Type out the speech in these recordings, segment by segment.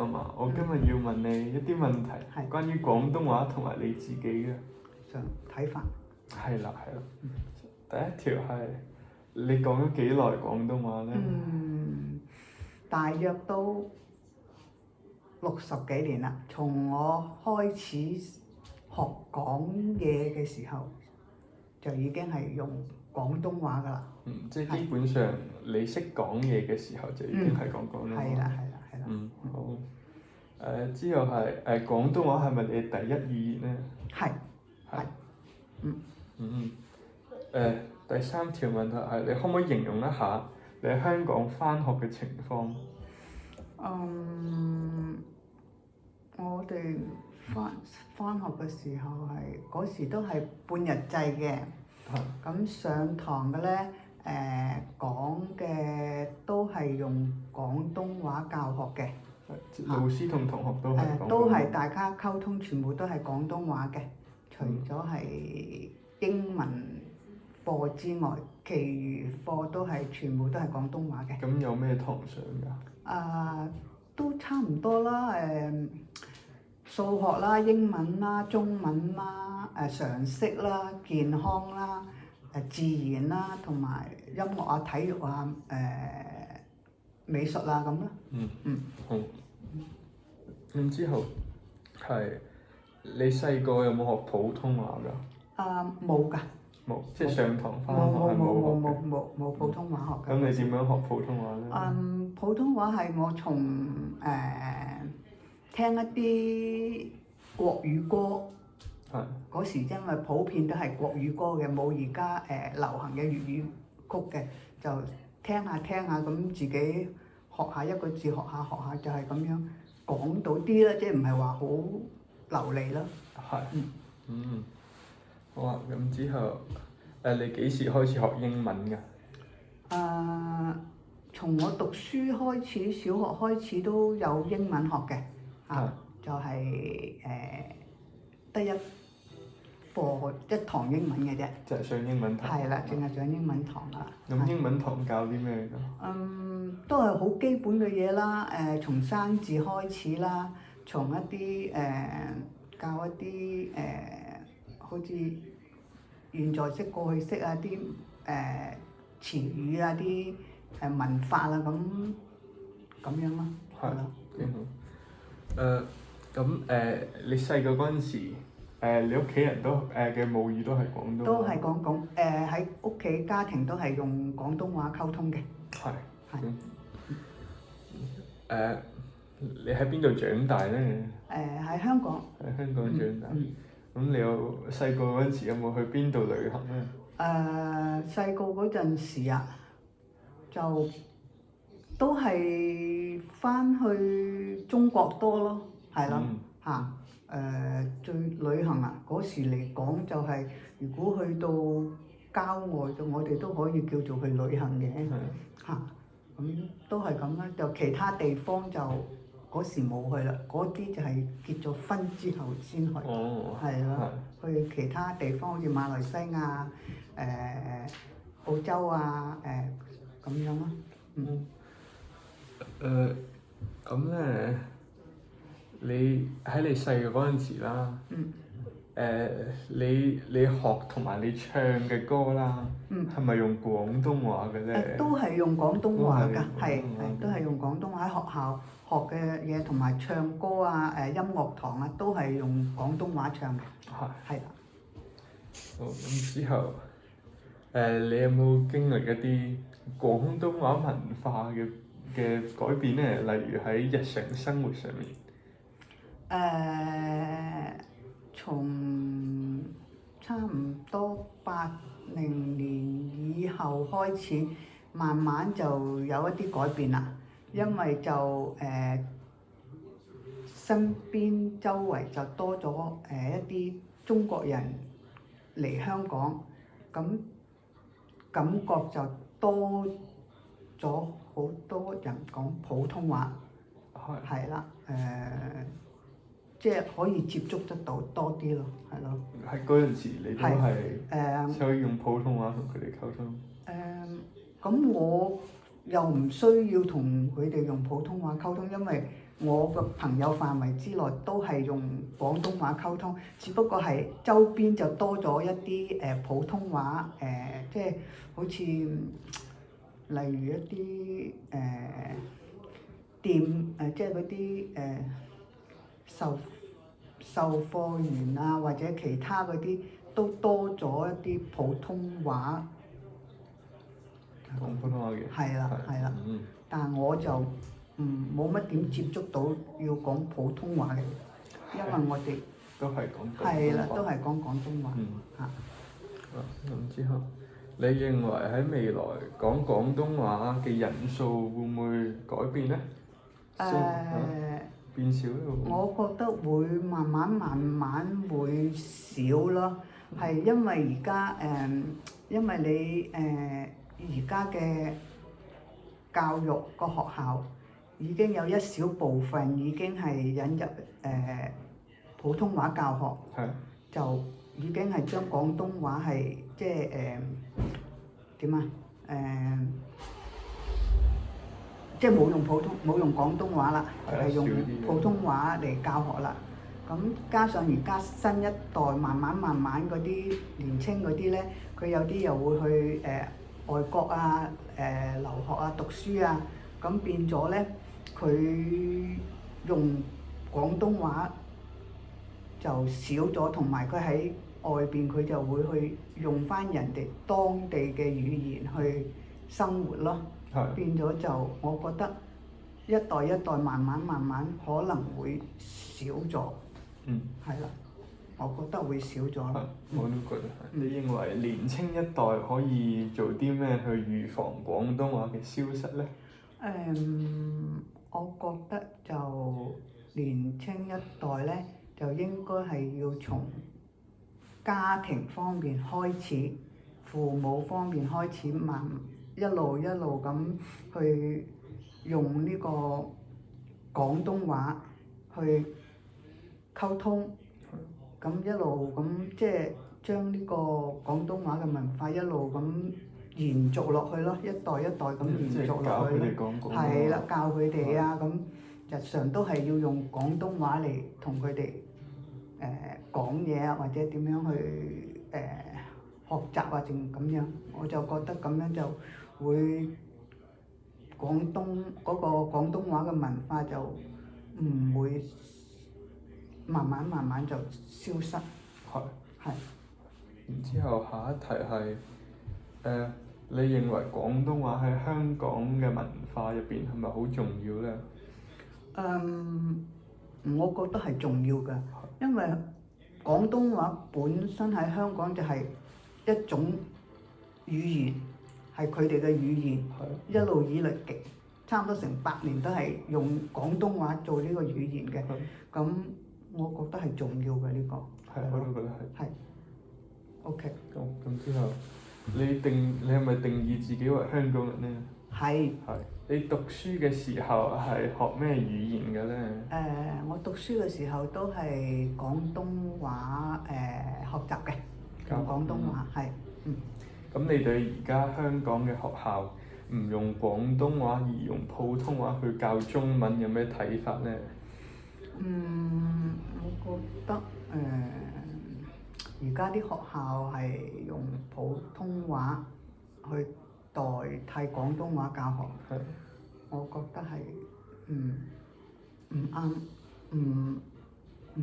嘛，我今日要問你一啲問題，關於廣東話同埋你自己嘅睇法。係啦。第一條係你講咗幾耐廣東話咧？大約都60幾年啦。從我開始學講嘢嘅時候，就已經係用廣東話㗎啦。即係基本上你識講嘢嘅時候就已經係講廣東話。係啦。好。之後係廣東話係咪你第一語言咧？係。第三條問題係你可唔可以形容一下你喺香港返學嘅情況？我哋返學嘅時候嗰時都係半日制嘅。咁上堂嘅咧，講嘅都係用廣東話教學嘅。老師同同學都係講廣東話。都係大家溝通，全部都係廣東話嘅，除咗係英文課之外，其餘課都係全部都係廣東話嘅。咁有咩堂上㗎？都差唔多啦，數學啦、英文啦、中文啦、常識啦、健康啦、自然啦，同埋音樂啊、體育啊、美術啊咁啦。好。咁之後係你細個有冇學普通話㗎？冇㗎。冇，即係上堂返學係冇普通話學㗎。咁你點樣學普通話咧？普通話係我從聽一啲國語歌。嗰時因為普遍都係國語歌嘅，冇而家流行嘅粵語曲嘅，就聽下咁自己學下一個字，學下就係咁樣講到啲啦，即係唔係話好流利咯。好啊，咁之後你幾時開始學英文㗎？從我讀書開始，小學開始都有英文學嘅。就係得一堂英文嘅啫。就係上英文堂。係啦，淨係上英文堂啦。咁英文堂教啲咩㗎？都係好基本嘅嘢啦。從生字開始啦，從一啲教一啲好似現在式、過去式啊，啲詞語啊，啲文法啊咁樣咯。係啦。幾好。你細個嗰陣時，你屋企人都嘅母語都係廣東話。都係講喺屋企家庭都係用廣東話溝通嘅。係。你喺邊度長大咧？喺香港。喺香港長大。咁你細個嗰陣時有冇去邊度旅行咧？細個嗰陣時啊，就都係翻去中國多咯，係咯。最旅行啊，嗰時嚟講就係如果去到郊外就我哋都可以叫做去旅行嘅。咁都係咁啦，就其他地方就嗰時冇去啦，嗰啲就係結咗婚之後先去。係咯。去其他地方好似馬來西亞、澳洲啊，咁樣咯。咁咧，你喺你細個嗰陣時啦，你學同埋你唱嘅歌啦，係咪用廣東話嘅咧？都係用廣東話㗎，係都係用廣東話。喺學校學嘅嘢同埋唱歌啊、音樂堂啊，都係用廣東話唱嘅。係啦。好，咁之後，你有冇經歷一啲廣東話文化嘅改變咧？例如喺日常生活上面。從差唔多80年以後開始，慢慢就有一啲改變啦。因為就身邊周圍就多咗一啲中國人嚟香港，咁感覺就多咗好多人講普通話。係啦。即係可以接觸得到多啲咯，係咯。喺嗰陣時，你都係可以用普通話同佢哋溝通。咁我又唔需要同佢哋用普通話溝通，因為我個朋友範圍之內都係用廣東話溝通，只不過係周邊就多咗一啲普通話即係好似例如一啲店即係嗰啲售貨員啊，或者其他嗰啲都多咗一啲普通話。講普通話嘅。係啦，係啦。但係我就冇乜點接觸到要講普通話嘅，因為我哋都係講廣東話。係啦，都係講廣東話嚇。咁之後，你認為喺未來講廣東話嘅人數會唔會改變呢？變少咧？我覺得會慢慢會少咯，係因為而家因為你而家嘅教育個學校已經有一小部分已經係引入普通話教學，就已經係將廣東話係即係點啊即係冇用廣東話啦，係用普通話嚟教學啦。咁加上而家新一代慢慢嗰啲年青嗰啲咧，佢有啲又會去外國啊留學啊讀書啊，咁變咗咧佢用廣東話就少咗，同埋佢喺外邊佢就會去用翻人哋當地嘅語言去生活咯。變咗就我覺得一代慢慢可能會少咗。係啦，我覺得會少咗。我都覺得係。你認為年青一代可以做啲咩去預防廣東話嘅消失呢？我覺得就年青一代咧，就應該係要從家庭方面開始，父母方面開始一路咁去用呢個廣東話去溝通，咁一路咁即係將呢個廣東話嘅文化一路咁延續落去咯，一代咁延續落去咯。係啦，教佢哋啊，咁日常都係要用廣東話嚟同佢哋講嘢啊，或者點樣去學習啊，淨咁樣，我就覺得咁樣就會嗰個廣東話嘅文化就唔會慢慢就消失。係。然之後下一題係你認為廣東話喺香港嘅文化入邊係咪好重要呢？我覺得係重要㗎，因為廣東話本身喺香港就係一種語言，係佢哋嘅語言，一路以嚟差唔多成100年都係用廣東話做呢個語言嘅。咁我覺得係重要嘅呢個。我都覺得係。係。OK。咁之後，你係咪定義自己為香港人呢？係。你讀書嘅時候係學咩語言嘅呢？我讀書嘅時候都係廣東話學習嘅，用廣東話係。咁你對而家香港嘅學校唔用廣東話而用普通話去教中文有咩睇法呢？我覺得而家啲學校係用普通話去代替廣東話教學，我覺得係唔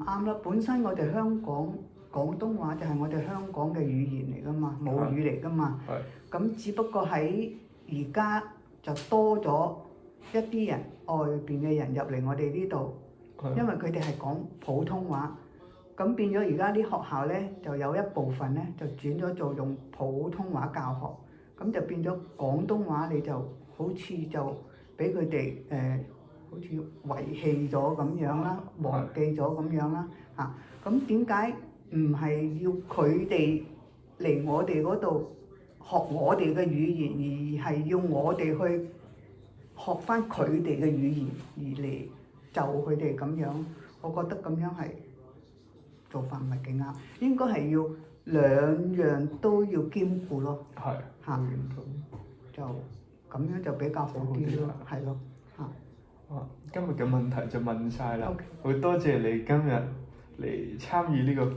啱啦。本身我哋香港廣東話就係我哋香港嘅語言嚟㗎嘛，母語嚟㗎嘛。咁只不過喺而家就多咗一啲人外邊嘅人入嚟我哋呢度，因為佢哋係講普通話。咁變咗而家啲學校咧，就有一部分咧就轉咗做用普通話教學，咁就變咗廣東話你就好似就俾佢哋好似遺棄咗咁樣啦，忘記咗咁樣啦嚇。咁點解唔係要佢哋嚟我哋嗰度學我哋嘅語言，而係要我哋去學翻佢哋嘅語言而嚟就佢哋咁樣？我覺得咁樣係做法唔係幾啱，應該係要兩樣都要兼顧咯。就咁樣就比較好啲咯，係咯嚇。今日嘅問題就問晒啦 OK 好多謝你今日嚟參與呢個課。